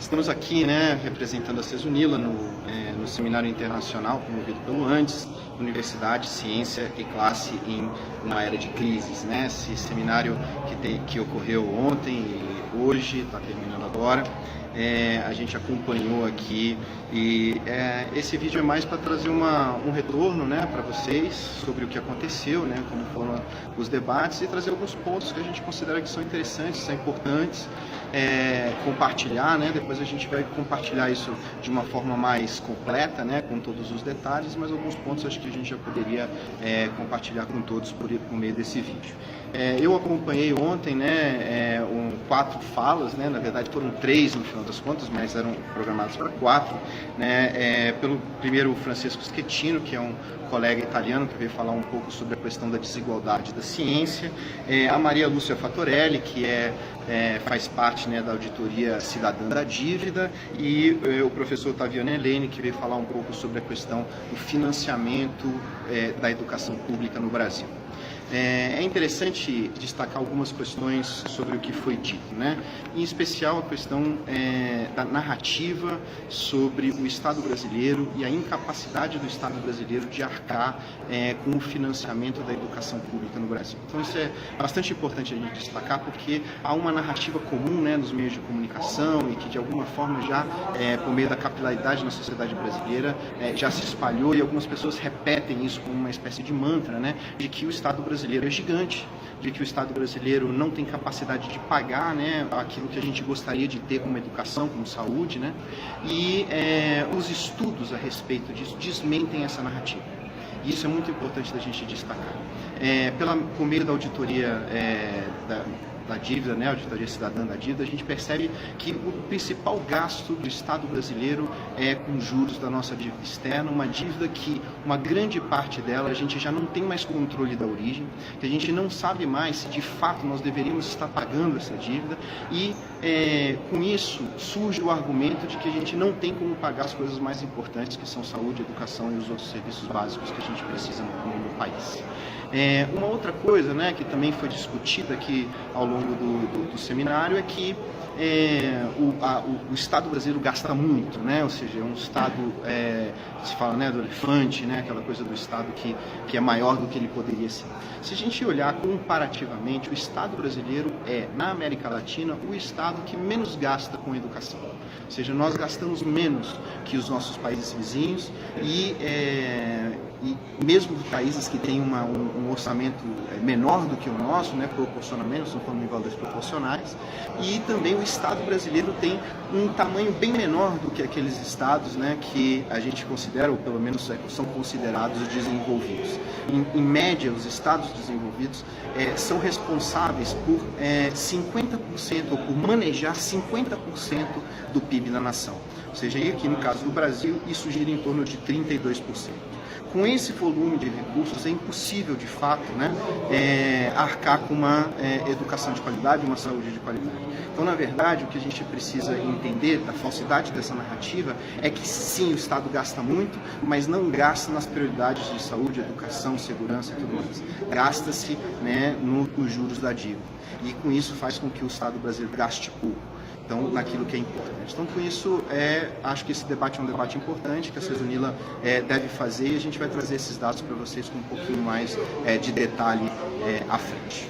Estamos aqui, né, representando a Cesunila no Seminário Internacional promovido pelo Andes, Universidade, Ciência e Classe em uma Era de Crises, né? Esse seminário que ocorreu ontem e hoje, está terminando agora. A gente acompanhou aqui e esse vídeo é mais para trazer um retorno, né, para vocês sobre o que aconteceu, né, como foram os debates, e trazer alguns pontos que a gente considera que são interessantes, são importantes, compartilhar, né. Depois a gente vai compartilhar isso de uma forma mais completa, né, com todos os detalhes, mas alguns pontos acho que a gente já poderia compartilhar com todos por meio desse vídeo. Eu acompanhei ontem, né, 4 falas, né, na verdade foram 3 no final das contas, mas eram programadas para 4, né, pelo primeiro Francesco Schettino, que é um colega italiano que veio falar um pouco sobre a questão da desigualdade da ciência, a Maria Lúcia Fattorelli, que faz parte, né, da auditoria cidadã da dívida, e o professor Ottaviano Helene, que veio falar um pouco sobre a questão do financiamento da educação pública no Brasil. É interessante destacar algumas questões sobre o que foi dito, né? Em especial a questão da narrativa sobre o Estado brasileiro e a incapacidade do Estado brasileiro de arcar com o financiamento da educação pública no Brasil. Então isso é bastante importante a gente destacar, porque há uma narrativa comum, né, nos meios de comunicação e que de alguma forma já, por meio da capilaridade na sociedade brasileira, já se espalhou, e algumas pessoas repetem isso como uma espécie de mantra, né, de que o Estado brasileiro é gigante, de que o Estado brasileiro não tem capacidade de pagar, né, aquilo que a gente gostaria de ter como educação, como saúde, né, e os estudos a respeito disso desmentem essa narrativa. Isso é muito importante da gente destacar. Por meio da auditoria da dívida, né, a auditoria cidadã da dívida, a gente percebe que o principal gasto do Estado brasileiro é com juros da nossa dívida externa, uma dívida que uma grande parte dela a gente já não tem mais controle da origem, que a gente não sabe mais se de fato nós deveríamos estar pagando essa dívida, e com isso surge o argumento de que a gente não tem como pagar as coisas mais importantes, que são saúde, educação e os outros serviços básicos que a gente precisa no país. Uma outra coisa, né, que também foi discutida aqui ao longo do seminário é que o Estado brasileiro gasta muito, né? Ou seja, é um Estado, se fala, né, do elefante, né, aquela coisa do Estado que é maior do que ele poderia ser. Se a gente olhar comparativamente, o Estado brasileiro na América Latina, o Estado que menos gasta com educação. Ou seja, nós gastamos menos que os nossos países vizinhos, e mesmo países que têm um orçamento menor do que o nosso, né, proporcionalmente, estamos falando em valores proporcionais, e também o Estado brasileiro tem um tamanho bem menor do que aqueles estados, né, que a gente considera, ou pelo menos são considerados desenvolvidos. Em média, os estados desenvolvidos são responsáveis por 50%, ou por manejar 50% do PIB da nação. Ou seja, aqui no caso do Brasil, isso gira em torno de 32%. Com esse volume de recursos é impossível, de fato, né, arcar com uma educação de qualidade, uma saúde de qualidade. Então, na verdade, o que a gente precisa entender da falsidade dessa narrativa é que sim, o Estado gasta muito, mas não gasta nas prioridades de saúde, educação, segurança e tudo mais. Gasta-se, né, nos juros da dívida. E com isso faz com que o Estado brasileiro gaste pouco. Então, naquilo que é importante. Então, com isso, acho que esse debate é um debate importante, que a Cesunila deve fazer, e a gente vai trazer esses dados para vocês com um pouquinho mais de detalhe à frente.